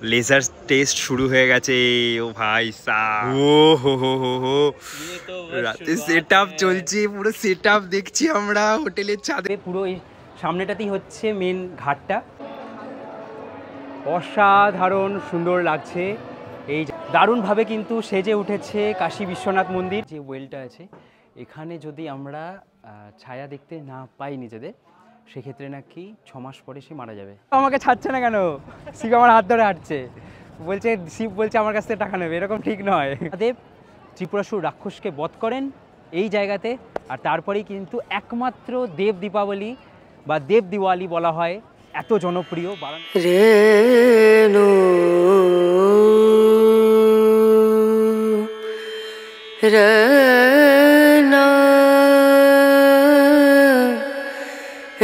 Laser test শুরু হয়ে গেছে। ও ভাই ও হো হো হো হো, রাতে সেট আপ চলছে, পুরো সেট আপ দেখছি আমরা হোটেলের ছাদে। পুরো এই সামনেটাতেই হচ্ছে মেন ঘাটটা, অসাধারণ সুন্দর লাগছে। এই দারুণভাবে কিন্তু সেজে উঠেছে কাশী বিশ্বনাথ মন্দির। যে ওয়েলটা আছে এখানে যদি আমরা ছায়া দেখতে না পাই নিজেদের, সেক্ষেত্রে নাকি 6 মাস পরে সে মারা যাবে। আমাকে ছাড়ছে না কেন? শিব আমার হাত ধরে হাঁটছে, বলছে শিব বলছে আমার কাছ থেকে টাকা নেবে, এরকম ঠিক নয়। দেব ত্রিপুরাসুর রাক্ষসকে বধ করেন এই জায়গাতে, আর তারপরেই কিন্তু একমাত্র দেব দীপাবলি বা দেব দিওয়ালি বলা হয়, এত জনপ্রিয়। রেণু রনা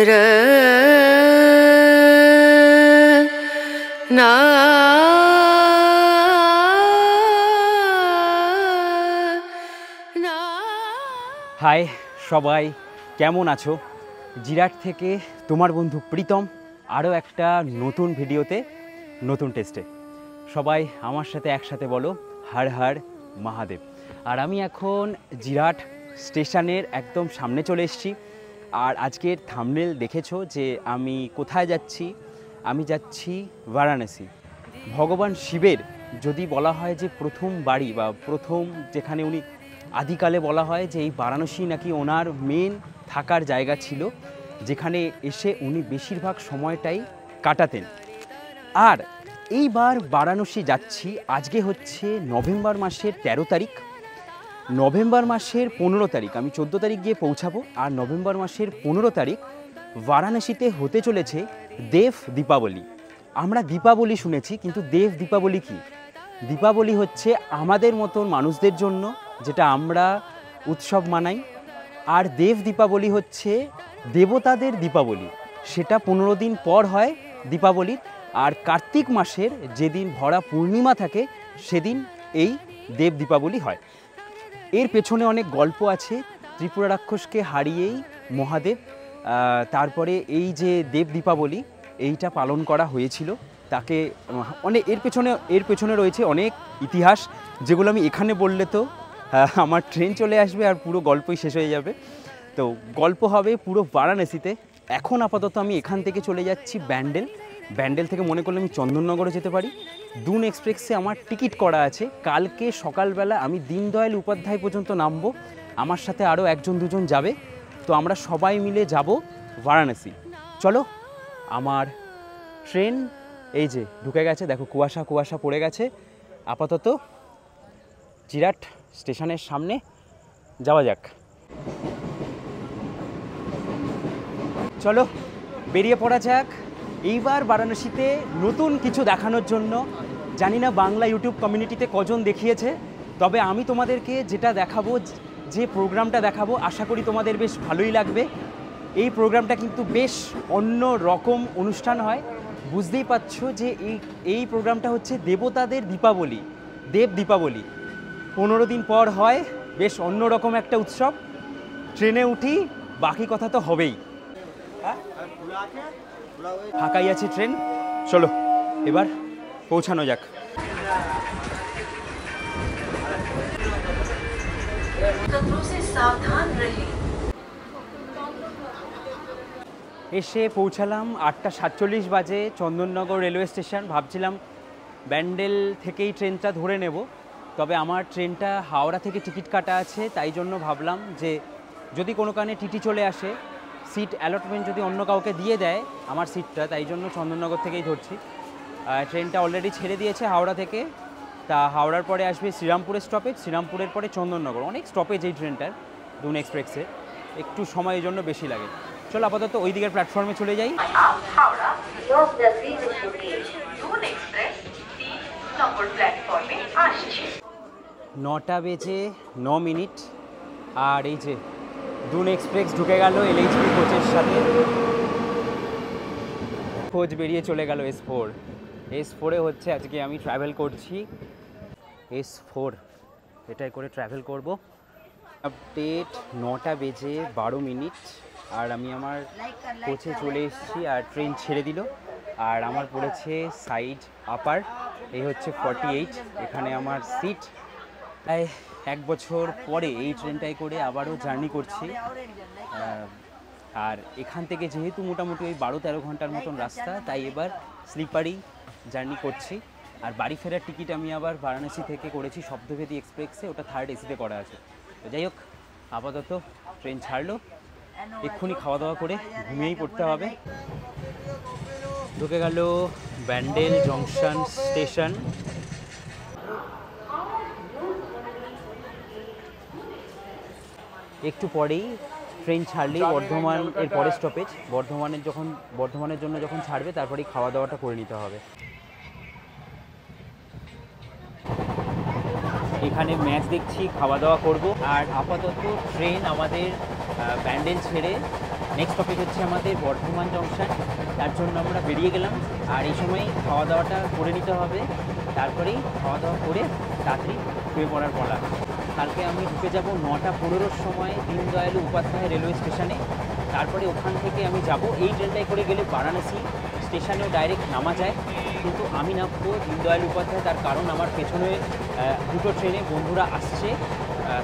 রনা। হাই সবাই, কেমন আছো? জিরাট থেকে তোমার বন্ধু প্রীতম, আরও একটা নতুন ভিডিওতে, নতুন টেস্টে। সবাই আমার সাথে একসাথে বলো হর হর মহাদেব। আর আমি এখন জিরাট স্টেশনের একদম সামনে চলে এসেছি। আর আজকের থাম্বনেল দেখেছো যে আমি কোথায় যাচ্ছি। আমি যাচ্ছি বারাণসী। ভগবান শিবের যদি বলা হয় যে প্রথম বাড়ি বা প্রথম যেখানে উনি আদিকালে বলা হয় যে এই বারাণসী নাকি ওনার মেন থাকার জায়গা ছিল, যেখানে এসে উনি বেশিরভাগ সময়টাই কাটাতেন। আর এইবার বারাণসী যাচ্ছি। আজকে হচ্ছে নভেম্বর মাসের 13 তারিখ, নভেম্বর মাসের 15 তারিখ আমি 14 তারিখ গিয়ে পৌঁছাবো। আর নভেম্বর মাসের 15 তারিখ বারাণসীতে হতে চলেছে দেব দীপাবলি। আমরা দীপাবলি শুনেছি, কিন্তু দেব দীপাবলি কি? দীপাবলি হচ্ছে আমাদের মতন মানুষদের জন্য, যেটা আমরা উৎসব মানাই। আর দেব দীপাবলি হচ্ছে দেবতাদের দীপাবলি, সেটা 15 দিন পর হয় দীপাবলির। আর কার্তিক মাসের যেদিন ভরা পূর্ণিমা থাকে সেদিন এই দেব দীপাবলি হয়। এর পেছনে অনেক গল্প আছে। ত্রিপুরা রাক্ষসকে হারিয়েই মহাদেব তারপরে এই যে দেব দীপাবলি এইটা পালন করা হয়েছিল, তাকে অনেক এর পেছনে রয়েছে অনেক ইতিহাস, যেগুলো আমি এখানে বললে তো আমার ট্রেন চলে আসবে আর পুরো গল্পই শেষ হয়ে যাবে। তো গল্প হবে পুরো বারাণসীতে। এখন আপাতত আমি এখান থেকে চলে যাচ্ছি ব্যান্ডেল থেকে মনে করলে আমি চন্দননগরে যেতে পারি। দুন এক্সপ্রেসে আমার টিকিট করা আছে। কালকে সকালবেলা আমি দীনদয়াল উপাধ্যায় পর্যন্ত নামবো, আমার সাথে আরও 1-2 জন যাবে। তো আমরা সবাই মিলে যাব বারাণসী। চলো, আমার ট্রেন এই যে ঢুকে গেছে, দেখো কুয়াশা পড়ে গেছে। আপাতত জিরাট স্টেশনের সামনে যাওয়া যাক। চলো বেরিয়ে পড়া যাক এইবার বারাণসীতে নতুন কিছু দেখানোর জন্য। জানি না বাংলা ইউটিউব কমিউনিটিতে কজন দেখিয়েছে, তবে আমি তোমাদেরকে যেটা দেখাবো, যে প্রোগ্রামটা দেখাবো, আশা করি তোমাদের বেশ ভালোই লাগবে। এই প্রোগ্রামটা কিন্তু বেশ অন্য রকম অনুষ্ঠান হয়। বুঝতেই পারছো যে এই প্রোগ্রামটা হচ্ছে দেবতাদের দীপাবলি, দেব দীপাবলি 15 দিন পর হয়। বেশ অন্য রকম একটা উৎসব। ট্রেনে উঠি, বাকি কথা তো হবেই। ফাঁকাই আছে ট্রেন, চলো এবার পৌঁছানো যাক। এসে পৌঁছালাম 8:47 বাজে চন্দননগর রেলওয়ে স্টেশন। ভাবছিলাম ব্যান্ডেল থেকেই ট্রেনটা ধরে নেব, তবে আমার ট্রেনটা হাওড়া থেকে টিকিট কাটা আছে, তাই জন্য ভাবলাম যে যদি কোনো কারণে টিটি চলে আসে, সিট অ্যালটমেন্ট যদি অন্য কাউকে দিয়ে দেয় আমার সিটটা, তাই জন্য চন্দননগর থেকেই ধরছি। ট্রেনটা অলরেডি ছেড়ে দিয়েছে হাওড়া থেকে। তা হাওড়ার পরে আসবে শ্রীরামপুরের স্টপেজ, শ্রীরামপুরের পরে চন্দননগর। অনেক স্টপেজ এই ট্রেনটার, দুন এক্সপ্রেসে একটু সময়ের জন্য বেশি লাগে। চলো আপাতত ওই দিকের প্ল্যাটফর্মে চলে যাই। 9টা বেজে 9 মিনিট। আর এই যে দুন এক্সপ্রেস ঢুকে গেল এলএইচবি কোচের সাথে। কোচ বেরিয়ে চলে গেল S4-এ হচ্ছে আজকে আমি ট্রাভেল করছি। S4 এটাই করে ট্রাভেল করব। আপডেট 9টা বেজে 12 মিনিট আর আমি আমার কোচে চলে এসেছি আর ট্রেন ছেড়ে দিল। আর আমার পড়েছে সাইড আপার, এই হচ্ছে 48। এখানে আমার সিট। তাই 1 বছর পরে এই ট্রেনটায় করে আবারও জার্নি করছি। আর এখান থেকে যেহেতু মোটামুটি ওই 12-13 ঘন্টার মতন রাস্তা, তাই এবার স্লিপারই জার্নি করছি। আর বাড়ি ফেরার টিকিট আমি আবার বারাণসী থেকে করেছি শব্দভেদী এক্সপ্রেসে, ওটা 3rd এসিতে করা আছে। তো যাই হোক, আপাতত ট্রেন ছাড়লো, এক্ষুনি খাওয়া দাওয়া করে ঘুমিয়েই পড়তে হবে। ঢুকে গেল ব্যান্ডেল জংশন স্টেশন। একটু পরেই ট্রেন ছাড়লেই বর্ধমান এর পরের স্টপেজ। বর্ধমানের জন্য যখন ছাড়বে তারপরেই খাওয়া দাওয়াটা করে নিতে হবে। এখানে ম্যাচ দেখছি, খাওয়া দাওয়া করব। আর আপাতত ট্রেন আমাদের ব্যান্ডেল ছেড়ে নেক্সট স্টপেজ হচ্ছে আমাদের বর্ধমান জংশন, তার জন্য আমরা বেরিয়ে গেলাম। আর এই সময় খাওয়া দাওয়াটা করে নিতে হবে, তারপরেই খাওয়া দাওয়া করে তাড়াতাড়ি শুয়ে পড়ার পালা। কালকে আমি ঢুকে যাব 9:15 সময় দীনদয়াল উপাধ্যায় রেলওয়ে স্টেশনে। তারপরে ওখান থেকে আমি যাব, এই ট্রেনটায় করে গেলে বারাণসী স্টেশনেও ডাইরেক্ট নামা যায়, কিন্তু আমি নামবো দীনদয়াল উপাধ্যায়। তার কারণ আমার পেছনে 2টো ট্রেনে বন্ধুরা আসছে,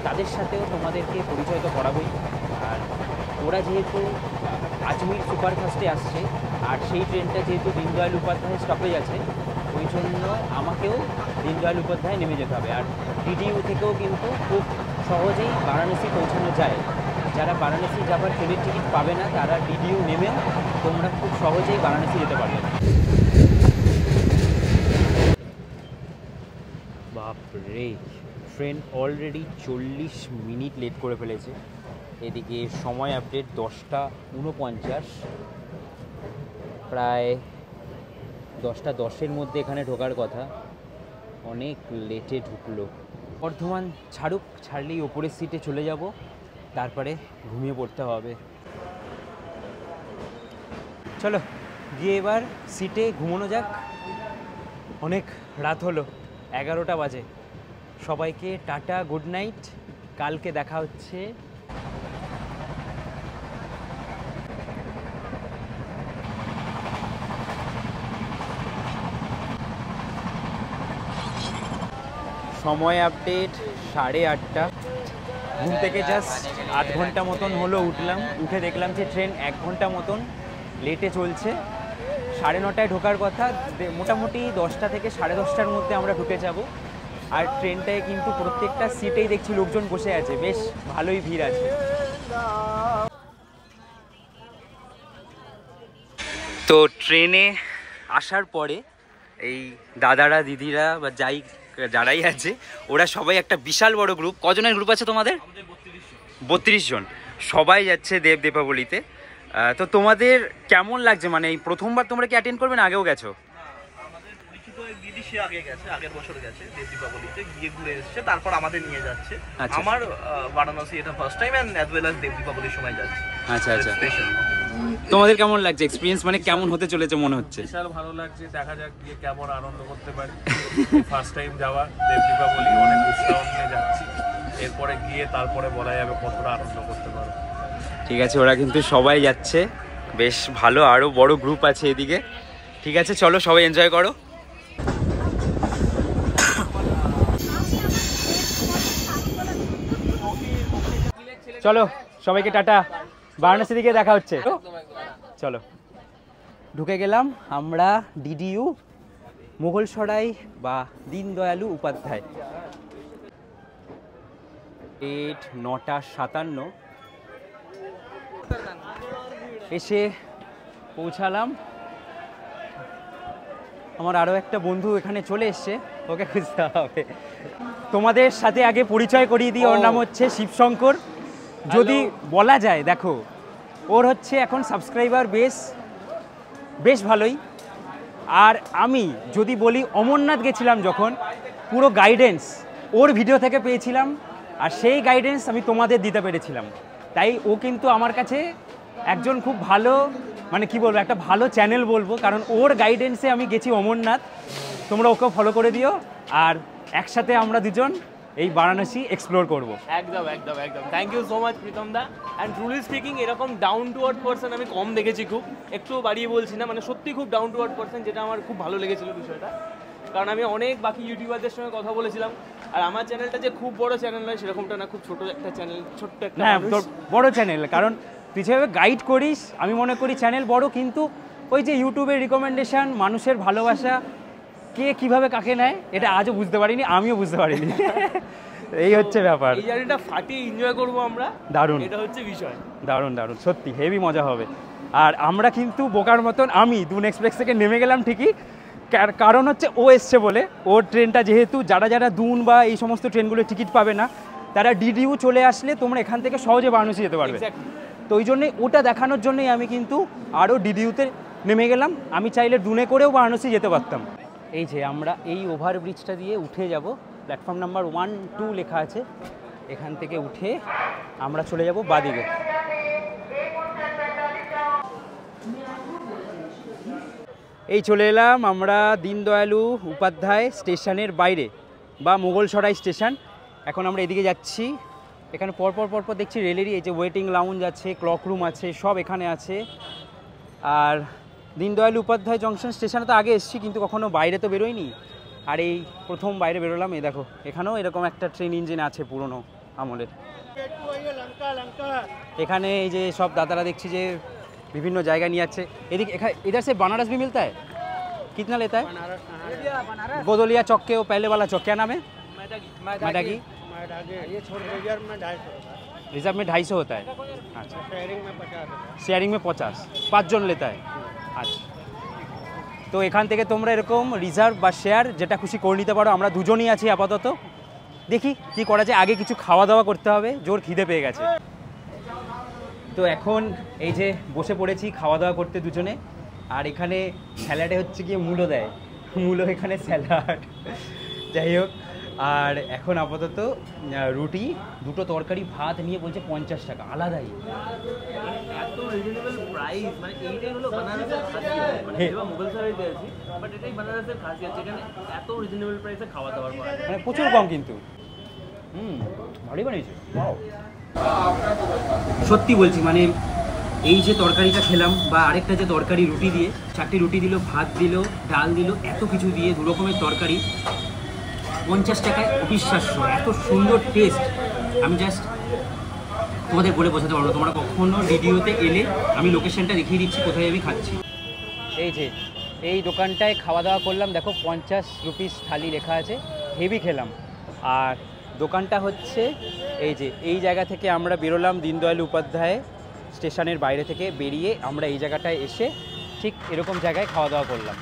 তাদের সাথেও তোমাদেরকে পরিচয় তো করাবোই। আর ওরা যেহেতু আজমির সুপারফাস্টে আসছে, আর সেই ট্রেনটা যেহেতু দীনদয়াল উপাধ্যায় স্টপেজ আছে, ওই জন্য আমাকেও দীনদয়াল উপাধ্যায় নেমে যেতে হবে। আর ডিডিইউ থেকেও কিন্তু খুব সহজেই বারাণসী পৌঁছানো যায়। যারা বারাণসী যাবার ট্রেনের টিকিট পাবে না, তারা ডিডিইউ নেমেও তোমরা খুব সহজেই বারাণসী যেতে পারবে। বাপরে, ট্রেন অলরেডি 40 মিনিট লেট করে ফেলেছে। এদিকে সময় আপডেট 10:49, প্রায় 10:10-এর মধ্যে এখানে ঢোকার কথা, অনেক লেটে ঢুকলো। বর্ধমান ছাড়ুক, ছাড়লেই ওপরের সিটে চলে যাব, তারপরে ঘুমিয়ে পড়তে হবে। চলো গিয়ে এবার সিটে ঘুমানো যাক। অনেক রাত হলো, 11টা বাজে। সবাইকে টাটা, গুড নাইট, কালকে দেখা হচ্ছে। সময় আপডেট 8:30। ঘুম থেকে জাস্ট 8 ঘন্টা মতন হলো উঠলাম, উঠে দেখলাম যে ট্রেন 1 ঘন্টা মতন লেটে চলছে। 9:30টায় ঢোকার কথা, মোটামুটি 10টা থেকে 10:30টার মধ্যে আমরা ঢুকে যাব। আর ট্রেনটায় কিন্তু প্রত্যেকটা সিটেই দেখছি লোকজন বসে আছে, বেশ ভালোই ভিড় আছে। তো ট্রেনে আসার পরে এই দাদারা দিদিরা বা যারাই আছে, ওরা সবাই একটা বিশাল বড় গ্রুপ। কজনের গ্রুপ আছে তোমাদের? 32 জন, সবাই যাচ্ছে দেব দীপাবলিতে। তো তোমাদের কেমন লাগছে? মানে এই প্রথমবার তোমরা কি অ্যাটেন্ড করবে না আগেও গেছো? আমাদের পরিচিত দিদি সে আগে গেছে, আগের বছর গেছে দেব দীপাবলিতে, গিয়ে ঘুরে এসেছে, তারপর আমাদের নিয়ে যাচ্ছে। আমার বারাণসী এটা first time and as well as দেব দীপাবলির সময় যাচ্ছে। আচ্ছা আচ্ছা, তোমাদের কেমন লাগছে এক্সপিরিয়েন্স? মানে কেমন হতে চলেছে মনে হচ্ছে? বিশাল ভালো লাগছে, দেখা যাক গিয়ে কেমন আনন্দ করতে পারি। ফার্স্ট টাইম যাওয়া দেব দীপাবলি, অনেক উৎসাহ নিয়ে যাচ্ছি। এরপরে গিয়ে তারপরে বলা যাবে কতটা আনন্দ করতে পারো। ঠিক আছে, ওরা কিন্তু সবাই যাচ্ছে, বেশ ভালো, আরও বড় গ্রুপ আছে এদিকে। ঠিক আছে, চলো সবাই এনজয় করো। চলো সবাইকে টাটা, বারাণসী দিকে দেখা হচ্ছে। চলো ঢুকে গেলাম আমরা ডিডিইউ মুঘলসরাই বা দীনদয়ালু উপাধ্যায়। 9:57 এসে পৌঁছালাম। আমার আরও একটা বন্ধু এখানে চলে এসছে, ওকে খুঁজতে হবে। তোমাদের সাথে আগে পরিচয় করিয়ে দিই, ওর নাম হচ্ছে শিবশঙ্কর। যদি বলা যায়, দেখো ওর হচ্ছে এখন সাবস্ক্রাইবার বেশ ভালোই। আর আমি যদি বলি, অমরনাথ গেছিলাম যখন, পুরো গাইডেন্স ওর ভিডিও থেকে পেয়েছিলাম, আর সেই গাইডেন্স আমি তোমাদের দিতে পেরেছিলাম। তাই ও কিন্তু আমার কাছে একজন খুব ভালো, মানে কি বলবো, একটা ভালো চ্যানেল বলবো, কারণ ওর গাইডেন্সে আমি গেছি অমরনাথ। তোমরা ওকেও ফলো করে দিও, আর একসাথে আমরা দুজন এই বারাণসী এক্সপ্লোর করব। একদম একদম একদম thank you so much Pritam da. And truly speaking এরকম ডাউন টু আর্থ পার্সন আমি কম দেখেছি, খুব একটু বাড়িয়ে বলছি না, মানে সত্যি খুব ডাউন টু আর্থ পার্সন, যেটা আমার খুব ভালো লেগেছিল বিষয়টা। কারণ আমি অনেক বাকি ইউটিউবারদের সঙ্গে কথা বলেছিলাম, আর আমার চ্যানেলটা যে খুব বড় চ্যানেল নয় সেরকমটা না, খুব ছোট একটা চ্যানেল, ছোট্ট একটা হ্যাঁ মানুষ। তোর বড় চ্যানেল, কারণ তুই যেভাবে গাইড করিস আমি মনে করি চ্যানেল বড়, কিন্তু ওই যে ইউটিউবের রিকমেন্ডেশন, মানুষের ভালোবাসা, কে কিভাবে কাকে নেয় এটা আজও বুঝতে পারিনি, আমিও বুঝতে পারিনি। এই হচ্ছে ব্যাপার। এই জার্নিটা ফাটিয়ে এনজয় করবো আমরা, দারুণ, এটা হচ্ছে বিষয়। দারুণ দারুণ, সত্যি হেভি মজা হবে। আর আমরা কিন্তু বোকার মতন আমি দুন এক্সপ্রেস থেকে নেমে গেলাম ঠিকই, কারণ হচ্ছে ও এসছে বলে, ওর ট্রেনটা যেহেতু যারা যারা দুন বা এই সমস্ত ট্রেনগুলো টিকিট পাবে না তারা ডিডিউ চলে আসলে তোমরা এখান থেকে সহজে বারাণসী যেতে পারবে। তো ওই জন্যে ওটা দেখানোর জন্যই আমি কিন্তু আরও ডিডিউতে নেমে গেলাম। আমি চাইলে দুনে করেও বারাণসী যেতে পারতাম। এই যে আমরা এই ওভারব্রিজটা দিয়ে উঠে যাব, প্ল্যাটফর্ম নাম্বার 1, 2 লেখা আছে, এখান থেকে উঠে আমরা চলে যাব বাদিকে। এই চলে এলাম আমরা দীনদয়ালু উপাধ্যায় স্টেশনের বাইরে বা মোগলসরাই স্টেশন। এখন আমরা এদিকে যাচ্ছি, এখানে পরপর পরপর দেখছি রেলেরই এই যে ওয়েটিং লাউঞ্জ আছে, ক্লক রুম আছে, সব এখানে আছে। আর দীনদয়ালু উপাধ্যায় জংশন স্টেশনে তো আগে এসেছি, কিন্তু কখনো বাইরে তো বেরোয়নি, আর এই প্রথম বাইরে বেরোলাম। এই দেখো এখানেও এরকম একটা ট্রেন ইঞ্জিন আছে পুরনো আমলের। এখানে এই যে সব দাদারা দেখছি যে বিভিন্ন জায়গায় নিয়ে যাচ্ছে। এদিকে इधर से बनारस भी मिलता है, कितना लेता है? गोदलिया चौक के वो पहले वाला चौक, क्या नाम है? मैडागी। रिजर्व में 250 होता है, अच्छा। शेयरिंग में 50, 5 জন लेता है, আচ্ছা। তো এখান থেকে তোমরা এরকম রিজার্ভ বা শেয়ার যেটা খুশি করে নিতে পারো। আমরা দুজনই আছি আপাতত, দেখি কি করা যায়। আগে কিছু খাওয়া দাওয়া করতে হবে, জোর খিদে পেয়ে গেছে। তো এখন এই যে বসে পড়েছি খাওয়া দাওয়া করতে দুজনে। আর এখানে স্যালাডে হচ্ছে গিয়ে মূলো দেয়, মূলো এখানে স্যালাড, যাই হোক। আর এখন আপাতত রুটি, দুটো তরকারি, ভাত নিয়ে বলছে 50 টাকা আলাদাই। এত রিজনেবল প্রাইস, মানে এইটাই হলো বানারসের খাসিয়ত। মানে এবার মোগলসরাইতে আছি, বাট এটাই বানারসের খাসিয়ত, যেখানে এত রিজনেবল প্রাইসে খাওয়া দাওয়ার পাওয়া যায়, মানে প্রচুর কম কিন্তু। ভালোই বানিয়েছে, সত্যি বলছি। মানে এই যে তরকারিটা খেলাম বা আরেকটা যে তরকারি রুটি দিয়ে, 4টি রুটি দিল, ভাত দিল, ডাল দিল, এত কিছু দিয়ে 2 রকমের তরকারি 50 টাকায়, অবিশ্বাস্য, এত সুন্দর টেস্ট। আমি জাস্ট তোমাদের বলে বোঝাতে পারবো। তোমরা কখনো ভিডিওতে এলে আমি লোকেশনটা দেখিয়ে দিচ্ছি কোথায় আমি খাচ্ছি। এই যে এই দোকানটায় খাওয়া দাওয়া করলাম, দেখো 50 রুপিস থালি লেখা আছে, হেভি খেলাম। আর দোকানটা হচ্ছে এই যে এই জায়গা থেকে আমরা বেরোলাম দীনদয়ালু উপাধ্যায় স্টেশনের বাইরে থেকে বেরিয়ে আমরা এই জায়গাটায় এসে ঠিক এরকম জায়গায় খাওয়া দাওয়া করলাম।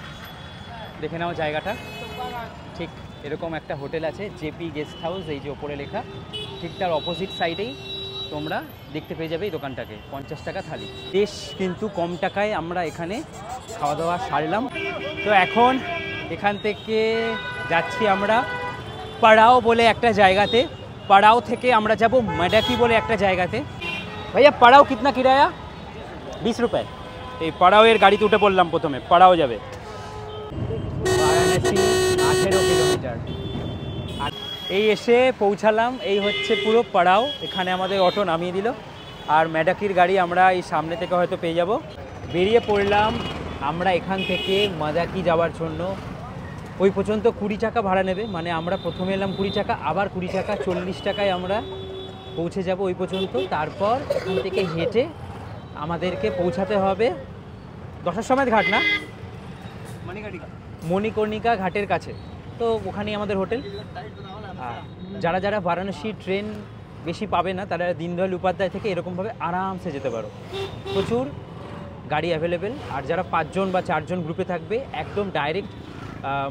দেখে নাও জায়গাটা, ঠিক এরকম একটা হোটেল আছে, জেপি গেস্ট হাউস, এই যে ওপরে লেখা, ঠিক তার অপোজিট সাইডেই তোমরা দেখতে পেয়ে যাবে এই দোকানটাকে। 50 টাকা থালি, বেশ কিন্তু কম টাকায় আমরা এখানে খাওয়া দাওয়া সারলাম। তো এখন এখান থেকে যাচ্ছি আমরা পাড়াও বলে একটা জায়গাতে, পাড়াও থেকে আমরা যাব মাডাকি বলে একটা জায়গাতে। ভাইয়া পাড়াও কিতনা কিরায়া? 20 রুপয়ে। এই পাড়াওয়ের গাড়িতে উঠে পড়লাম, প্রথমে পাড়াও যাবে। বারাণসী 18 কিলোমিটার। এই এসে পৌঁছালাম, এই হচ্ছে পুরো পাড়াও। এখানে আমাদের অটো নামিয়ে দিল, আর মাডাকির গাড়ি আমরা এই সামনে থেকে হয়তো পেয়ে যাব। বেরিয়ে পড়লাম আমরা এখান থেকে মাদাকি যাওয়ার জন্য। ওই পর্যন্ত 20 টাকা ভাড়া নেবে, মানে আমরা প্রথমে এলাম 20 টাকা, আবার 20 টাকা, 40 টাকায় আমরা পৌঁছে যাব ওই পর্যন্ত। তারপর এখান থেকে হেঁটে আমাদেরকে পৌঁছাতে হবে 10টার সময় ঘাট, না মণিকর্ণিকা ঘাটের কাছে, তো ওখানেই আমাদের হোটেল। যারা যারা বারাণসী ট্রেন বেশি পাবে না তারা দীনদয়াল উপাধ্যায় থেকে এরকমভাবে আরামসে যেতে পারো, প্রচুর গাড়ি অ্যাভেলেবেল। আর যারা 5 জন বা 4 জন গ্রুপে থাকবে একদম ডাইরেক্ট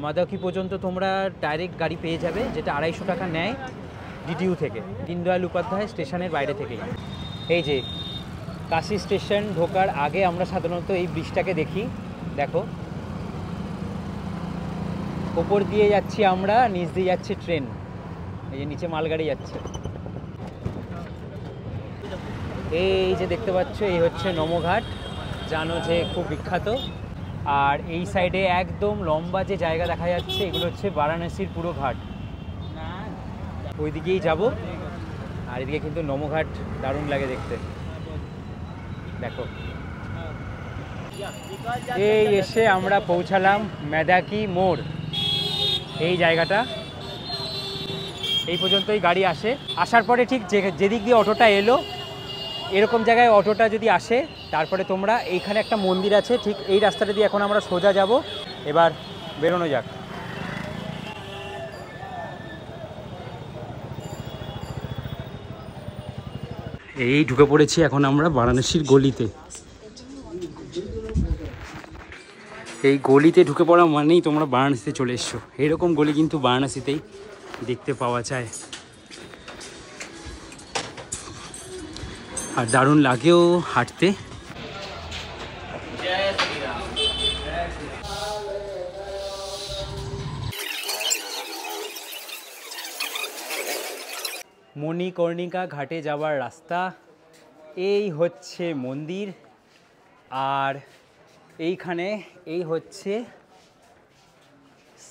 মাদাকি পর্যন্ত তোমরা ডাইরেক্ট গাড়ি পেয়ে যাবে, যেটা 250 টাকা নেয় ডিডিউ থেকে, দীনদয়াল উপাধ্যায় স্টেশনের বাইরে থেকেই। এই যে কাশি স্টেশন ঢোকার আগে আমরা সাধারণত এই ব্রিজটাকে দেখি, দেখো ওপর দিয়ে যাচ্ছি আমরা, নিচ দিয়ে যাচ্ছে ট্রেন, এই যে নিচে মালগাড়ি যাচ্ছে। এই যে দেখতে পাচ্ছ এই হচ্ছে নমঘাট, জানো যে খুব বিখ্যাত। আর এই সাইডে একদম লম্বা যে জায়গা দেখা যাচ্ছে এগুলো হচ্ছে বারাণসীর পুরো ঘাট। ওই দিকেই যাব। আর এদিকে কিন্তু নমঘাট দারুণ লাগে দেখতে, দেখো। এই এসে আমরা পৌঁছালাম মেদাকি মোড়। এই জায়গাটা এই পর্যন্তই গাড়ি আসে। আসার পরে ঠিক যেদিক দিয়ে অটোটা এলো, এরকম জায়গায় অটোটা যদি আসে, তারপরে তোমরা এইখানে একটা মন্দির আছে, ঠিক এই রাস্তাটা দিয়ে এখন আমরা সোজা যাব। এবার বেরোনো যাক। এই ঢুকে পড়েছি এখন আমরা বারাণসীর গলিতে। এই গলিতে ঢুকে পড়া মানেই তোমরা বারাণসীতে চলে এসছো। এরকম গলি কিন্তু বারাণসীতেই দেখতে পাওয়া যায়, আর দারুণ লাগেও হাঁটতে। মণিকর্ণিকা ঘাটে যাওয়ার রাস্তা। এই হচ্ছে মন্দির, আর এইখানে এই হচ্ছে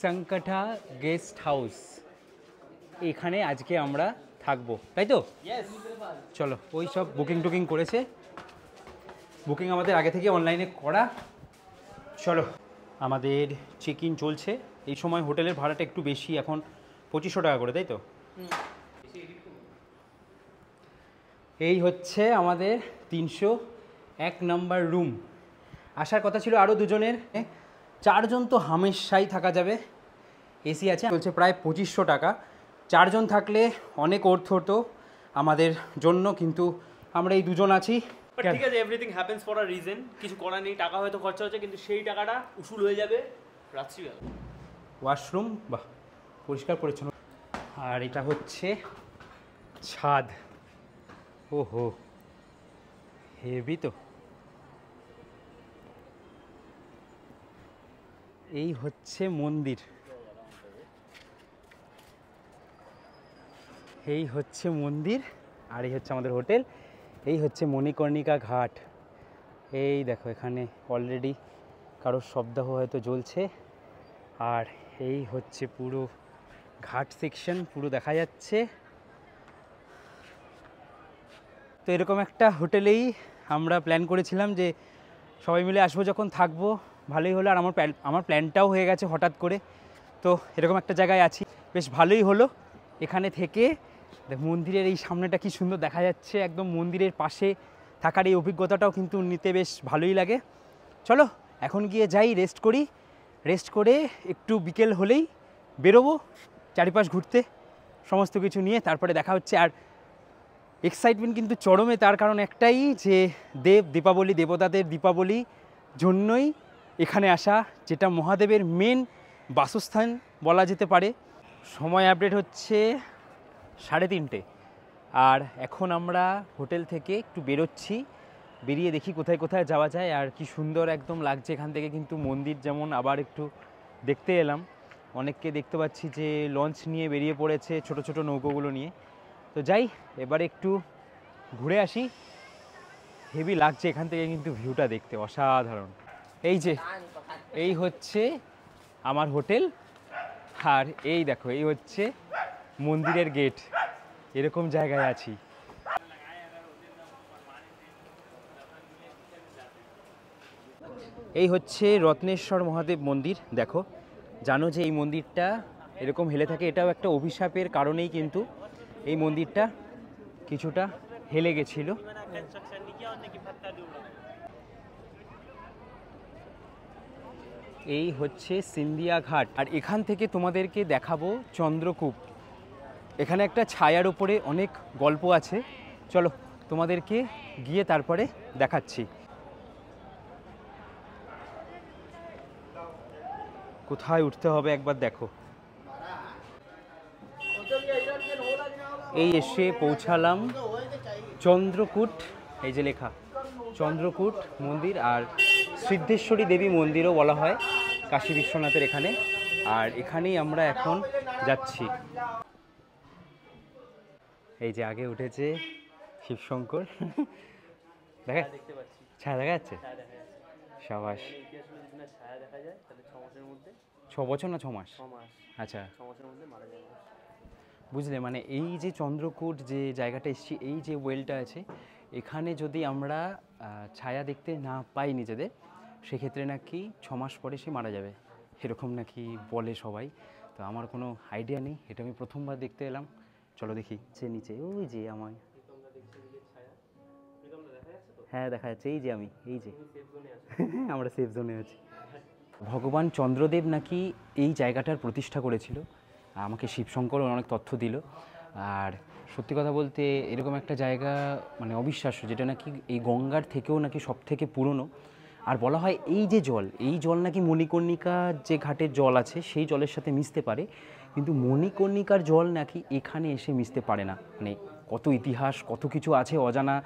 সংকটা গেস্ট হাউস। এখানে আজকে আমরা থাকবো, তাই তো? চলো, ওই সব বুকিং করেছে, বুকিং আমাদের আগে থেকে অনলাইনে করা। চলো, আমাদের চেক ইন চলছে। এই সময় হোটেলের ভাড়াটা একটু বেশি, এখন 2500 টাকা করে, তাই তো? এই হচ্ছে আমাদের 301 নম্বর রুম। আসার কথা ছিল আরও দুজনের, 4 জন তো হামেশাই থাকা যাবে। এসি আছে, চলছে প্রায় 2500 টাকা। 4 জন থাকলে অনেক অর্থ হতো আমাদের জন্য, কিন্তু আমরা এই 2 জন আছি। ঠিক আছে, everything happens for a reason. কিছু করার নেই, টাকা হয়তো খরচা হচ্ছে, কিন্তু সেই টাকাটা উসুল হয়ে যাবে রাত্রিবেলা। ওয়াশরুম বাহ, পরিষ্কার পরিচ্ছন্ন। আর এটা হচ্ছে ছাদ। ওহো, হেভি তো। এই হচ্ছে মন্দির, এই হচ্ছে মন্দির, আর এই হচ্ছে আমাদের হোটেল। এই হচ্ছে মণিকর্ণিকা ঘাট। এই দেখো, এখানে অলরেডি কারোর শবদাহ হয়তো জ্বলছে। আর এই হচ্ছে পুরো ঘাট সেকশন, পুরো দেখা যাচ্ছে। তো এরকম একটা হোটেলেই আমরা প্ল্যান করেছিলাম যে সবাই মিলে আসবো, যখন থাকবো ভালোই হলো। আর আমার প্ল্যানটাও হয়ে গেছে হঠাৎ করে। তো এরকম একটা জায়গায় আছি, বেশ ভালোই হলো এখানে থেকে। মন্দিরের এই সামনেটা কি সুন্দর দেখা যাচ্ছে, একদম মন্দিরের পাশে থাকার এই অভিজ্ঞতাটাও কিন্তু নিতে বেশ ভালোই লাগে। চলো এখন গিয়ে যাই, রেস্ট করি। রেস্ট করে একটু বিকেল হলেই বেরোবো চারিপাশ ঘুরতে, সমস্ত কিছু নিয়ে। তারপরে দেখা হচ্ছে। আর এক্সাইটমেন্ট কিন্তু চরমে, তার কারণ একটাই যে দীপাবলি, দেবতাদের দীপাবলি জন্যই এখানে আসা, যেটা মহাদেবের মেন বাসস্থান বলা যেতে পারে। সময় আপডেট হচ্ছে 3:30, আর এখন আমরা হোটেল থেকে একটু বেরোচ্ছি। বেরিয়ে দেখি কোথায় কোথায় যাওয়া যায়। আর কি সুন্দর একদম লাগছে এখান থেকে কিন্তু মন্দির, যেমন আবার একটু দেখতে এলাম। অনেককে দেখতে পাচ্ছি যে লঞ্চ নিয়ে বেরিয়ে পড়েছে, ছোট ছোট নৌকোগুলো নিয়ে। তো যাই, এবারে একটু ঘুরে আসি। হেভি লাগছে এখান থেকে কিন্তু ভিউটা দেখতে, অসাধারণ। এই যে এই হচ্ছে আমার হোটেল, আর এই দেখো এই হচ্ছে মন্দিরের গেট। এরকম জায়গায় আছি। এই হচ্ছে রত্নেশ্বর মহাদেব মন্দির। দেখো, জানো যে এই মন্দিরটা এরকম হেলে থাকে, এটাও একটা অভিশাপের কারণেই কিন্তু এই মন্দিরটা কিছুটা হেলে গেছিল। এই হচ্ছে সিন্ধিয়া ঘাট। আর এখান থেকে তোমাদেরকে দেখাবো চন্দ্রকূপ। এখানে একটা ছায়ার উপরে অনেক গল্প আছে। চলো তোমাদেরকে গিয়ে তারপরে দেখাচ্ছি। কোথায় উঠতে হবে একবার দেখো। এই এসে পৌঁছালাম চন্দ্রকূট। এই যে লেখা চন্দ্রকূট মন্দির, আর সিদ্ধেশ্বরী দেবী মন্দিরও বলা হয় কাশী বিশ্বনাথের এখানে। আর এখানেই আমরা এখন যাচ্ছি। এই যে আগে উঠেছে শিবশঙ্কর, দেখা দেখতে পাচ্ছি, ছায়া দেখা যাচ্ছে। সাবাস। ছায়া দেখা যায়, তাহলে 6 মাসের মধ্যে। 6 বছর না 6 মাস? 6 মাস। আচ্ছা, 6 মাসের মধ্যে মারা যাবে। বুঝলে, মানে এই যে চন্দ্রকূট যে জায়গাটা এসেছি, এই যে ওয়েলটা আছে, এখানে যদি আমরা ছায়া দেখতে না পাই নিজেদের, সেক্ষেত্রে নাকি 6 মাস পরে সে মারা যাবে, এরকম নাকি বলে সবাই। তো আমার কোনো আইডিয়া নেই, এটা আমি প্রথমবার দেখতে এলাম। চলো দেখি সে নিচে, ওই যে আমায়, হ্যাঁ দেখা যাচ্ছে, এই যে আমি, এই যে আমরা সেফ জোনে আছি। ভগবান চন্দ্রদেব নাকি এই জায়গাটার প্রতিষ্ঠা করেছিল, আমাকে শিবশঙ্কর অনেক তথ্য দিল। আর সত্যি কথা বলতে এরকম একটা জায়গা মানে অবিশ্বাস্য, যেটা নাকি এই গঙ্গার থেকেও নাকি সব থেকে পুরনো। আর বলা হয় এই যে জল, এই জল নাকি মণিকর্ণিকা যে ঘাটের জল আছে সেই জলের সাথে মিশতে পারে, কিন্তু মণিকর্ণিকার জল নাকি এখানে এসে মিশতে পারে না। মানে কত ইতিহাস, কত কিছু আছে অজানা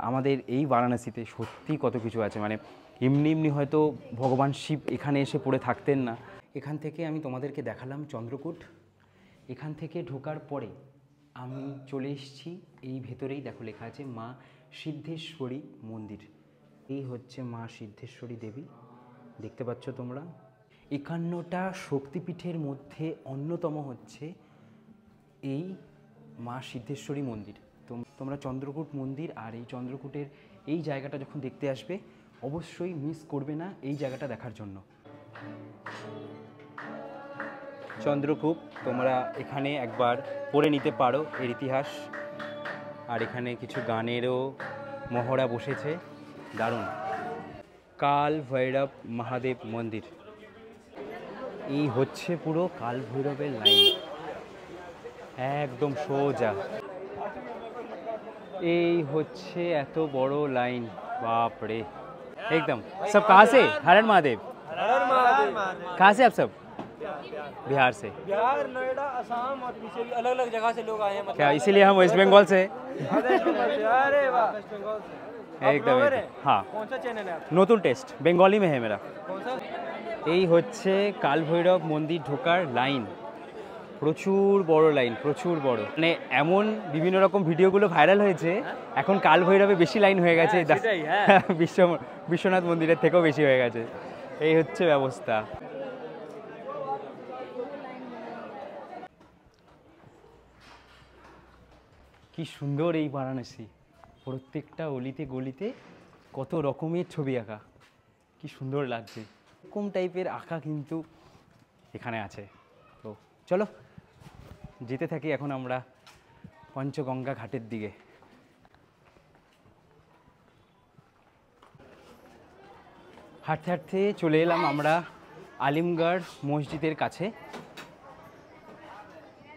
আমাদের এই বারাণসীতে, সত্যি কত কিছু আছে। মানে এমনি এমনি হয়তো ভগবান শিব এখানে এসে পড়ে থাকতেন না। এখান থেকে আমি তোমাদেরকে দেখালাম চন্দ্রকূট। এখান থেকে ঢোকার পরে আমি চলে এসেছি এই ভেতরেই, দেখো লেখা আছে মা সিদ্ধেশ্বরী মন্দির। এই হচ্ছে মা সিদ্ধেশ্বরী দেবী, দেখতে পাচ্ছ তোমরা। 51টা শক্তিপীঠের মধ্যে অন্যতম হচ্ছে এই মা সিদ্ধেশ্বরী মন্দির। তোমরা চন্দ্রকূট মন্দির আর এই চন্দ্রকূটের এই জায়গাটা যখন দেখতে আসবে, অবশ্যই মিস করবে না এই জায়গাটা দেখার জন্য। চন্দ্রকূট তোমরা এখানে একবার পড়ে নিতে পারো এর ইতিহাস। আর এখানে কিছু গানেরও মহড়া বসেছে, দারুণ। কাল ভৈরব মহাদেব মন্দির, এই হচ্ছে পুরো কাল ভৈরবের লাইন, একদম সোজা। এই হচ্ছে এত বড় লাইন, বাপরে एकदम। सब कहाँ से? हर हर महादेव। कहाँ से आप सब? बिहार से। बिहार, नोएडा, असम और पीछे भी अलग अलग जगह से लोग आए हैं। क्या इसीलिए हम वेस्ट बंगाल से? अरे वाह, वेस्ट बंगाल से एकदम हाँ। कौन सा चैनल है आपका? নতুন টেস্ট, বেঙ্গলি में है मेरा। कौन सा? এই হচ্ছে কাল ভৈরব মন্দির ঢোকার লাইন, প্রচুর বড় লাইন, প্রচুর বড়। মানে এমন বিভিন্ন রকম ভিডিওগুলো ভাইরাল হয়েছে, এখন কাল ভৈরবে বেশি লাইন হয়ে গেছে, বিশ্বনাথ মন্দিরের থেকেও বেশি হয়ে গেছে। এই হচ্ছে ব্যবস্থা। কি সুন্দর এই বারাণসী, প্রত্যেকটা অলিতে গলিতে কত রকমের ছবি আঁকা, কি সুন্দর লাগছে। এরকম টাইপের আঁকা কিন্তু এখানে আছে। তো চলো যেতে থাকি এখন আমরা পঞ্চগঙ্গা ঘাটের দিকে। হাঁটতে হাঁটতে চলে এলাম আমরা আলিমগড় মসজিদের কাছে।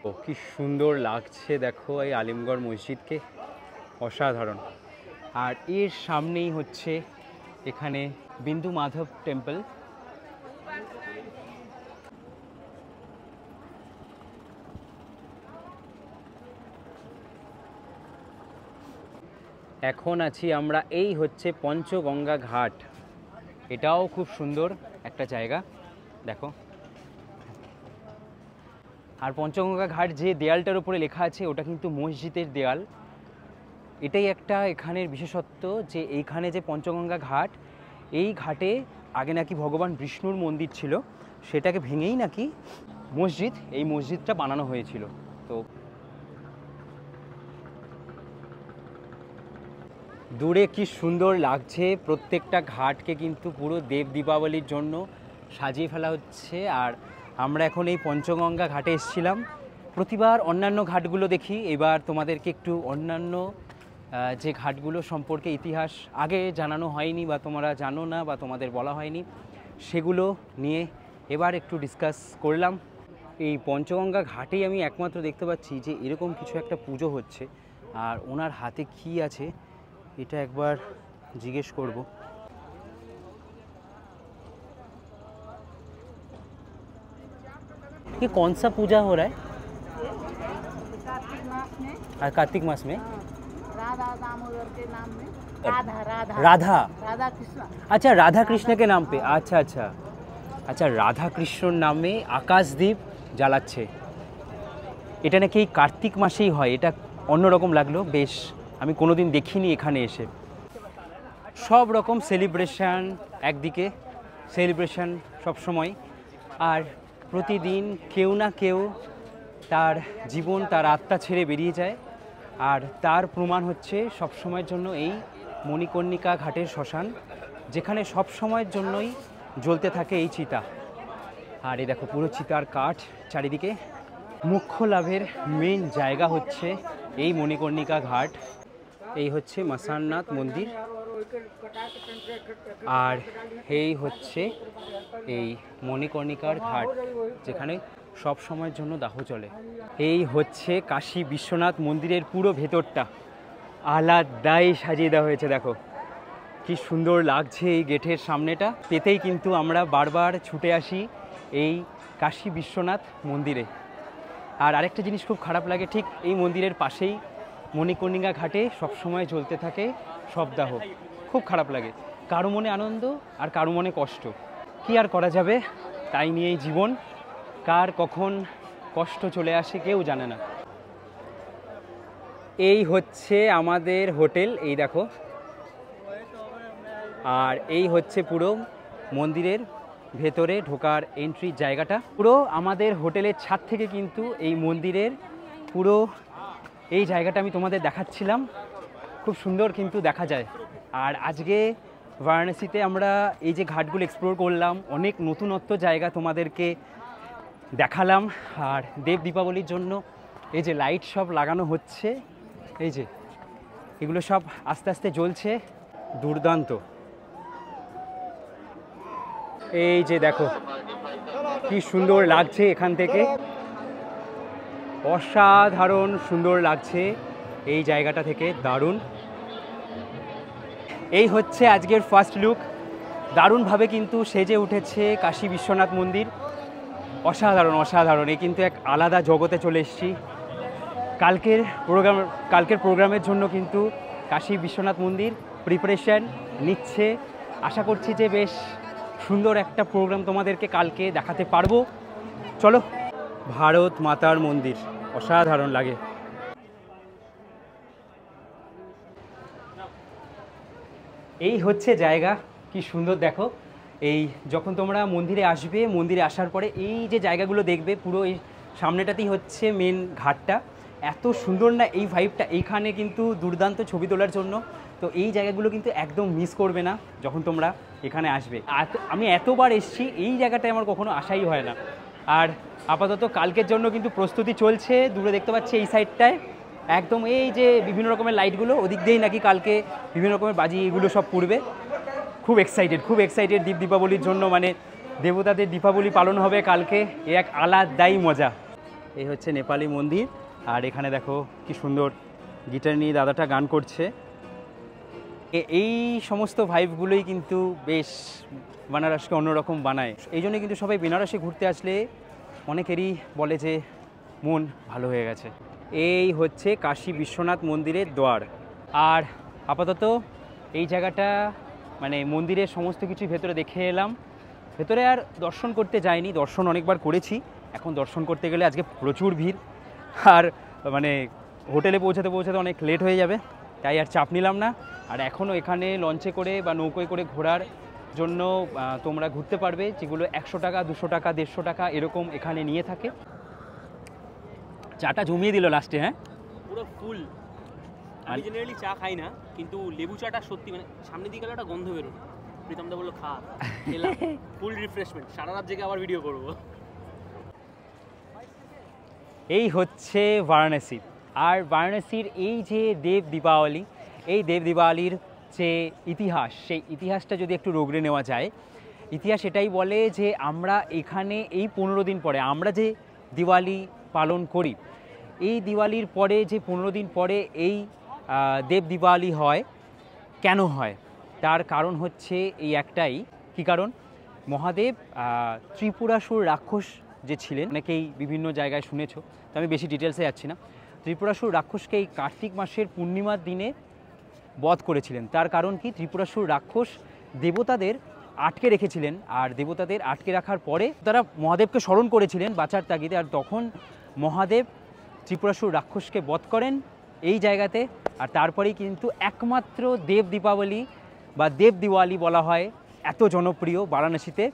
ও কি সুন্দর লাগছে দেখো এই আলিমগড় মসজিদকে, অসাধারণ। আর এর সামনেই হচ্ছে এখানে বিন্দু মাধব টেম্পল। এখন আছি আমরা, এই হচ্ছে পঞ্চগঙ্গা ঘাট, এটাও খুব সুন্দর একটা জায়গা দেখো। আর পঞ্চগঙ্গা ঘাট যে দেয়ালটার উপরে লেখা আছে ওটা কিন্তু মসজিদের দেয়াল। এটাই একটা এখানের বিশেষত্ব যে এইখানে যে পঞ্চগঙ্গা ঘাট, এই ঘাটে আগে নাকি ভগবান বিষ্ণুর মন্দির ছিল, সেটাকে ভেঙেই নাকি মসজিদ, এই মসজিদটা বানানো হয়েছিল। তো দূরে কি সুন্দর লাগছে, প্রত্যেকটা ঘাটকে কিন্তু পুরো দেব দীপাবলির জন্য সাজিয়ে ফেলা হচ্ছে। আর আমরা এখন এই পঞ্চগঙ্গা ঘাটে এসেছিলাম, প্রতিবার অন্যান্য ঘাটগুলো দেখি, এবার তোমাদেরকে একটু অন্যান্য যে ঘাটগুলো সম্পর্কে ইতিহাস আগে জানানো হয়নি বা তোমরা জানো না বা তোমাদের বলা হয়নি, সেগুলো নিয়ে এবার একটু ডিসকাস করলাম। এই পঞ্চগঙ্গা ঘাটেই আমি একমাত্র দেখতে পাচ্ছি যে এরকম কিছু একটা পুজো হচ্ছে, আর ওনার হাতে কি আছে এটা একবার জিজ্ঞেস করব। ये कौन सा पूजा हो रहा है? कार्तिक मास में राधा दामोदर के नाम में, राधा राधा राधा राधा कृष्ण। अच्छा, राधा कृष्ण के नाम पे। अच्छा अच्छा अच्छा, রাধা কৃষ্ণর নামে আকাশদ্বীপ জ্বালাচ্ছে। এটা নাকি এই কার্তিক মাসেই হয়, এটা অন্যরকম লাগলো বেশ, আমি কোনোদিন দেখিনি এখানে এসে। সব রকম সেলিব্রেশন, একদিকে সেলিব্রেশন সবসময়, আর প্রতিদিন কেউ না কেউ তার জীবন তার আত্মা ছেড়ে বেরিয়ে যায়, আর তার প্রমাণ হচ্ছে সবসময়ের জন্য এই মণিকর্ণিকা ঘাটের শ্মশান, যেখানে সব সময়ের জন্যই জ্বলতে থাকে এই চিতা। আর এই দেখো পুরো চিতার কাঠ চারিদিকে। মোক্ষ লাভের মেন জায়গা হচ্ছে এই মণিকর্ণিকা ঘাট। এই হচ্ছে মাসাননাথ মন্দির, আর এই হচ্ছে এই মণিকর্ণিকার ঘাট, যেখানে সব সময়ের জন্য দাহ চলে। এই হচ্ছে কাশী বিশ্বনাথ মন্দিরের পুরো ভেতরটা আলাদাই সাজিয়ে দেওয়া হয়েছে। দেখো কি সুন্দর লাগছে এই গেটের সামনেটা। পেতেই কিন্তু আমরা বারবার ছুটে আসি এই কাশী বিশ্বনাথ মন্দিরে। আর আরেকটা জিনিস খুব খারাপ লাগে, ঠিক এই মন্দিরের পাশেই মণিকর্ণিকা ঘাটে সবসময় চলতে থাকে শবদাহ। খুব খারাপ লাগে, কারো মনে আনন্দ আর কারো মনে কষ্ট। কি আর করা যাবে, তাই নিয়েই জীবন। কার কখন কষ্ট চলে আসে কেউ জানে না। এই হচ্ছে আমাদের হোটেল, এই দেখো। আর এই হচ্ছে পুরো মন্দিরের ভেতরে ঢোকার এন্ট্রির জায়গাটা। পুরো আমাদের হোটেলের ছাদ থেকে কিন্তু এই মন্দিরের পুরো এই জায়গাটা আমি তোমাদের দেখাচ্ছিলাম। খুব সুন্দর কিন্তু দেখা যায়। আর আজকে বারাণসীতে আমরা এই যে ঘাটগুলো এক্সপ্লোর করলাম, অনেক নতুনত্ব জায়গা তোমাদেরকে দেখালাম। আর দেব দীপাবলির জন্য এই যে লাইট সব লাগানো হচ্ছে, এই যে এগুলো সব আস্তে আস্তে জ্বলছে, দুর্দান্ত। এই যে দেখো কি সুন্দর লাগছে এখান থেকে, অসাধারণ সুন্দর লাগছে এই জায়গাটা থেকে, দারুণ। এই হচ্ছে আজকের ফার্স্ট লুক। দারুণভাবে কিন্তু সেজে উঠেছে কাশী বিশ্বনাথ মন্দির, অসাধারণ অসাধারণ। এই কিন্তু এক আলাদা জগতে চলে এসেছি। কালকের প্রোগ্রামের জন্য কিন্তু কাশী বিশ্বনাথ মন্দির প্রিপারেশন নিচ্ছে। আশা করছি যে বেশ সুন্দর একটা প্রোগ্রাম তোমাদেরকে কালকে দেখাতে পারবো। চলো, ভারত মাতার মন্দির অসাধারণ লাগে। এই হচ্ছে জায়গা, কি সুন্দর দেখো। এই যখন তোমরা মন্দিরে আসবে, মন্দিরে আসার পরে এই যে জায়গাগুলো দেখবে, পুরো এই সামনেটাতেই হচ্ছে মেন ঘাটটা। এত সুন্দর না এই ভাইবটা, এইখানে কিন্তু দুর্দান্ত ছবি তোলার জন্য। তো এই জায়গাগুলো কিন্তু একদম মিস করবে না যখন তোমরা এখানে আসবে। আমি এতবার এসেছি, এই জায়গাটায় আমার কখনো আসাই হয় না। আর আপাতত কালকের জন্য কিন্তু প্রস্তুতি চলছে। দূরে দেখতে পাচ্ছি এই সাইডটায় একদম এই যে বিভিন্ন রকমের লাইটগুলো, ওদিক দিয়েই নাকি কালকে বিভিন্ন রকমের বাজি এগুলো সব পুড়বে। খুব এক্সাইটেড দীপ দীপাবলির জন্য। মানে দেবতাদের দীপাবলি পালন হবে কালকে, এ এক আলাদাই মজা। এই হচ্ছে নেপালি মন্দির, আর এখানে দেখো কি সুন্দর গিটার নিয়ে দাদাটা গান করছে। এই সমস্ত ভাইবগুলোই কিন্তু বেশ বেনারসকে অন্যরকম বানায়। এই জন্য কিন্তু সবাই বেনারসে ঘুরতে আসলে অনেকেরই বলে যে মন ভালো হয়ে গেছে। এই হচ্ছে কাশী বিশ্বনাথ মন্দিরের দ্বার। আর আপাতত এই জায়গাটা মানে মন্দিরের সমস্ত কিছু ভেতরে দেখে এলাম। ভেতরে আর দর্শন করতে যাইনি, দর্শন অনেকবার করেছি। এখন দর্শন করতে গেলে আজকে প্রচুর ভিড়, আর মানে হোটেলে পৌঁছাতে অনেক লেট হয়ে যাবে, তাই আর চাপ নিলাম না। আর এখনও এখানে লঞ্চে করে বা নৌকোয় করে ঘোরার জন্য তোমরা ঘুরতে পারবে, যেগুলো 100 টাকা, 200 টাকা, 150 টাকা এরকম এখানে নিয়ে থাকে। চাটা জমিয়ে দিল লাস্টে। হ্যাঁ, পুরো ফুল। আমি জেনারেলি চা খাই না, কিন্তু লেবু চাটা সত্যি মানে সামনে দিকে গেলে একটা গন্ধ বেরোয়। প্রীতম দা বললো খা, খেলাম, ফুল রিফ্রেশমেন্ট। সারা রাত জেগে আবার ভিডিও করবো। এই হচ্ছে বারাণসী। আর বারাণসীর এই যে দেব দীপাবলি, এই দেব দীপাবলির যে ইতিহাস, সেই ইতিহাসটা যদি একটু রগড়ে নেওয়া যায়, ইতিহাস এটাই বলে যে আমরা এখানে এই 15 দিন পরে আমরা যে দিওয়ালি পালন করি, এই দিওয়ালির পরে যে 15 দিন পরে এই দেব দীপাবলি হয়। কেন হয় তার কারণ হচ্ছে এই একটাই। কি কারণ? মহাদেব ত্রিপুরাসুর রাক্ষস যে ছিলেন, অনেকেই বিভিন্ন জায়গায় শুনেছ, তো আমি বেশি ডিটেলসে যাচ্ছি না। ত্রিপুরাসুর রাক্ষসকে এই কার্তিক মাসের পূর্ণিমার দিনে বধ করেছিলেন। তার কারণ কি? ত্রিপুরাসুর রাক্ষস দেবতাদের আটকে রেখেছিলেন, আর দেবতাদের আটকে রাখার পরে তারা মহাদেবকে স্মরণ করেছিলেন বাঁচার তাগিদে। আর তখন মহাদেব ত্রিপুরাসুর রাক্ষসকে বধ করেন এই জায়গাতে। আর তারপরেই কিন্তু একমাত্র দেব দীপাবলি বা দেব দিওয়ালি বলা হয়, এত জনপ্রিয় বারাণসীতে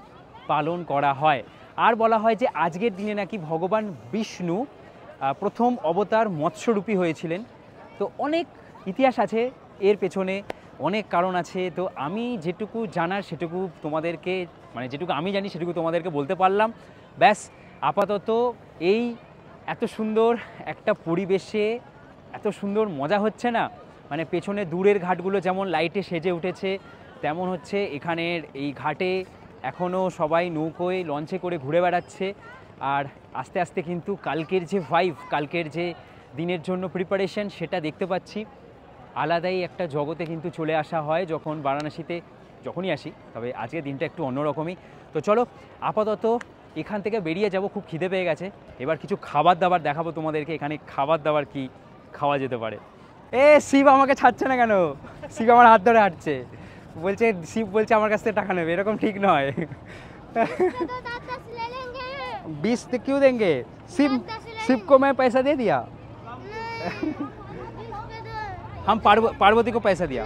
পালন করা হয়। আর বলা হয় যে আজকের দিনে নাকি ভগবান বিষ্ণু প্রথম অবতার মৎস্যরূপী হয়েছিলেন। তো অনেক ইতিহাস আছে এর পেছনে, অনেক কারণ আছে। তো আমি যেটুকু জানার সেটুকু তোমাদেরকে, মানে যেটুকু আমি জানি সেটুকু তোমাদেরকে বলতে পারলাম। ব্যাস, আপাতত এই এত সুন্দর একটা পরিবেশে এত সুন্দর মজা হচ্ছে না, মানে পেছনে দূরের ঘাটগুলো যেমন লাইটে সেজে উঠেছে, তেমন হচ্ছে এখানের এই ঘাটে এখনও সবাই নৌকোয় লঞ্চে করে ঘুরে বেড়াচ্ছে। আর আস্তে আস্তে কিন্তু কালকের যে ভাইব, কালকের যে দিনের জন্য প্রিপারেশন, সেটা দেখতে পাচ্ছি। আলাদাই একটা জগতে কিন্তু চলে আসা হয় যখন বারাণসীতে যখনই আসি, তবে আজকের দিনটা একটু অন্যরকমই। তো চলো আপাতত এখান থেকে বেরিয়ে যাব, খুব খিদে পেয়ে গেছে। এবার কিছু খাবার দাবার দেখাবো তোমাদেরকে, এখানে খাবার দাবার কি খাওয়া যেতে পারে। শিব আমাকে ছাড়ছে না কেন? শিব আমার হাত ধরে হাঁটছে, বলছে, শিব বলছে আমার কাছ থেকে টাকা নেবে, এরকম ঠিক নয়। 20 क्यों देंगे? शिव को मैं पैसा दे दिया, हम पार्वती को पैसा दिया।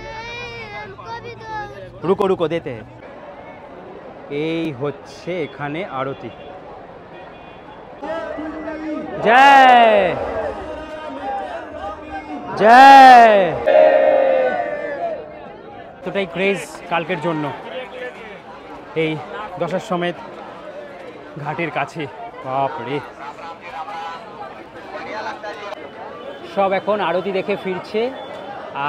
रुको रुको देते हैं। এই হচ্ছে এখানে আরতি। জয় জয়। এতটাই ক্রেজ কালকের জন্য এই দশার সমেত ঘাটের কাছে। বাপরে, সব এখন আরতি দেখে ফিরছে।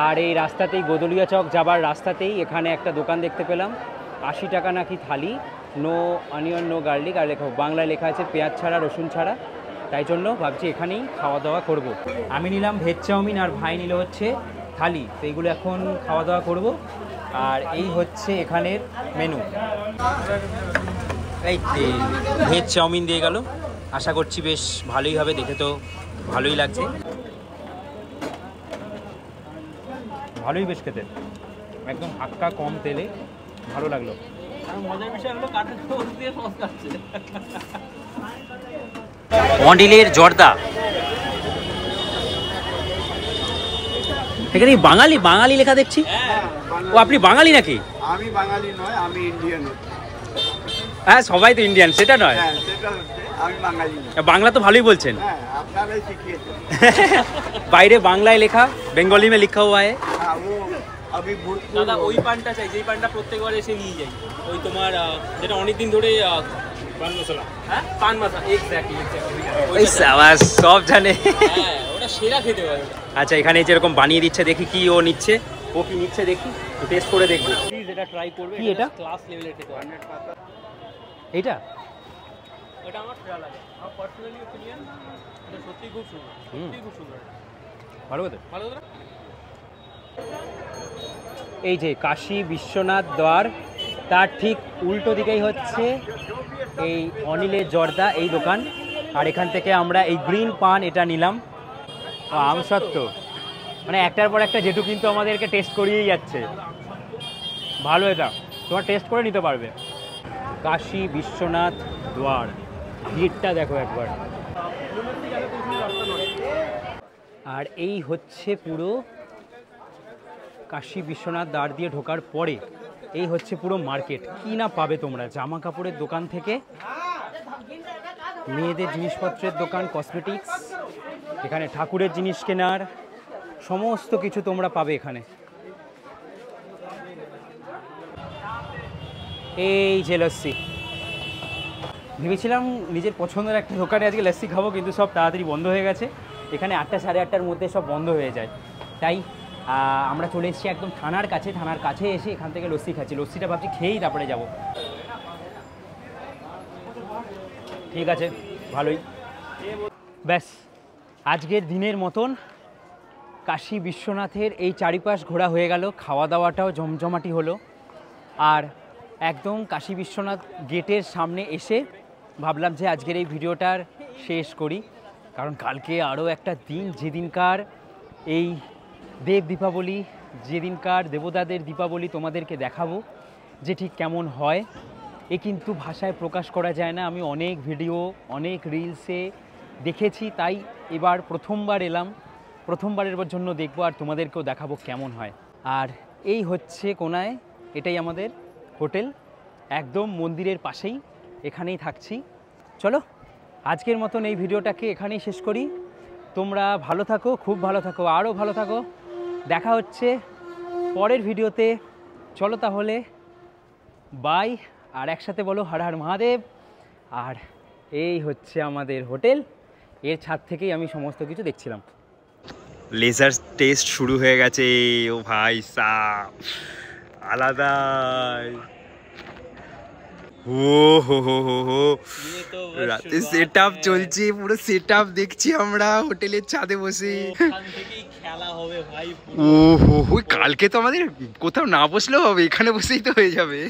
আর এই রাস্তাতেই, গোদলিয়া চক যাবার রাস্তাতেই এখানে একটা দোকান দেখতে পেলাম, 80 টাকা নাকি থালি, নো অনিয়ন নো গার্লিক, আর লেখা বাংলায় লেখা আছে পেঁয়াজ ছাড়া রসুন ছাড়া। তাই জন্য ভাবছি এখানেই খাওয়া দাওয়া করব। আমি নিলাম ভেজ চাউমিন আর ভাই নিল হচ্ছে থালি। তো এইগুলো এখন খাওয়া দাওয়া করব। আর এই হচ্ছে এখানের মেনু। এই ভেজ চাউমিন দিয়ে গেল, আশা করছি বেশ ভালোই হবে, দেখে তো ভালোই লাগছে, ভালোই বেশ খেতে, একদম হাক্কা কম তেলে, ভালো লাগলো। মজার বিষয় হলো কাঠের চামচ দিয়ে সস খাচ্ছে। অনিলের জর্দা। এখানে বাঙালি বাঙালি লেখা দেখছি। ও আপনি বাঙালি নাকি? আমি বাঙালি নয়, আমি ইন্ডিয়ান। হ্যাঁ সবাই তো ইন্ডিয়ান, সেটা নয়, আমি বাঙালি। বাংলা তো ভালোই বলছেন। হ্যাঁ, আপনারাই শিখিয়েছেন। বাইরে বাংলায় লেখা, বেঙ্গলি মে লিখা হুয়া है। দাদা ওই পানটা চাই, যেই পানটা প্রত্যেকবার এসে নিয়ে যাই, ওই তোমার যেটা অনেকদিন ধরে পান মশলা। হ্যাঁ পান মশলা, এক্স্যাক্টলি ওই সাবাস, সব জানে। হ্যাঁ ওটা সেরা খেতে হয়। আচ্ছা এখানে যেরকম বানিয়ে দিচ্ছে, দেখি কি ও নিচ্ছে, ও কি নিচ্ছে দেখি, টেস্ট করে দেখবো। প্লিজ এটা ট্রাই করবে। কি এটা? ক্লাস লেভেলের খেতে হয় এইটা। এটা আমার ভালো লাগে, আমার পার্সোনালি অপিনিয়ন এটা সত্যি খুব সুন্দর, সত্যি খুব সুন্দর, ভালো কথা, ভালো কথা। এই যে কাশী বিশ্বনাথ দ্বার, তার ঠিক উল্টো দিকেই হচ্ছে এই অনিলের জর্দা এই দোকান। আর এখান থেকে আমরা এই গ্রিন পান এটা নিলাম, আমসত্ত্ব, মানে একটার পর একটা যেটু কিন্তু আমাদেরকে টেস্ট করিয়েই যাচ্ছে। ভালো, এটা তোমার টেস্ট করে নিতে পারবে। কাশী বিশ্বনাথ দ্বার, ভিড়টা দেখো একবার। আর এই হচ্ছে পুরো কাশী বিশ্বনাথ দ্বার দিয়ে ঢোকার পরে এই হচ্ছে পুরো মার্কেট। কি না পাবে তোমরা, জামা কাপড়ের দোকান থেকে মেয়েদের জিনিসপত্রের দোকান, কসমেটিক্স, এখানে ঠাকুরের জিনিস কেনার সমস্ত কিছু তোমরা পাবে এখানে। এই যে লস্যি, ভেবেছিলাম নিজের পছন্দের একটা দোকানে আজকে লস্যি খাবো, কিন্তু সব তাড়াতাড়ি বন্ধ হয়ে গেছে। এখানে 8টা সাড়ে 8টার মধ্যে সব বন্ধ হয়ে যায়। তাই আমরা চলে এসেছি একদম থানার কাছে। থানার কাছে এসে এখান থেকে লস্যি খাচ্ছি। লস্যিটা ভাবছি খেয়েই তারপরে যাব। ঠিক আছে, ভালোই। ব্যাস, আজকের দিনের মতন কাশী বিশ্বনাথের এই চারিপাশ ঘোরা হয়ে গেল, খাওয়া দাওয়াটাও জমজমাটি হলো। আর একদম কাশী বিশ্বনাথ গেটের সামনে এসে ভাবলাম যে আজকের এই ভিডিওটার শেষ করি, কারণ কালকে আরও একটা দিন, যেদিনকার এই দেব দীপাবলি, যেদিনকার দেবতাদের দীপাবলি তোমাদেরকে দেখাবো যে ঠিক কেমন হয়, এ কিন্তু ভাষায় প্রকাশ করা যায় না। আমি অনেক ভিডিও, অনেক রিলসে দেখেছি, তাই এবার প্রথমবার এলাম, প্রথমবারের জন্য দেখবো আর তোমাদেরকেও দেখাবো কেমন হয়। আর এই হচ্ছে কোনায়, এটাই আমাদের হোটেল, একদম মন্দিরের পাশেই, এখানেই থাকছি। চলো আজকের মতন এই ভিডিওটাকে এখানেই শেষ করি। তোমরা ভালো থাকো, খুব ভালো থাকো, আরও ভালো থাকো। দেখা হচ্ছে পরের ভিডিওতে। চলো তাহলে বাই, আর একসাথে বলো হর হর মহাদেব। আর এই হচ্ছে আমাদের হোটেল, এর ছাদ থেকেই আমি সমস্ত কিছু দেখছিলাম। লেজার টেস্ট শুরু হয়ে গেছে। ও ভাই সাব আলাদা। ও হো হো হো হো, রাতে সেট আপ চলছে, পুরো সেট আপ দেখছি আমরা হোটেলের ছাদে বসে। খেলা হবে ভাই। ও হো হো, কালকে তো আমাদের কোথাও না বসলেও হবে, এখানে বসেই তো হয়ে যাবে।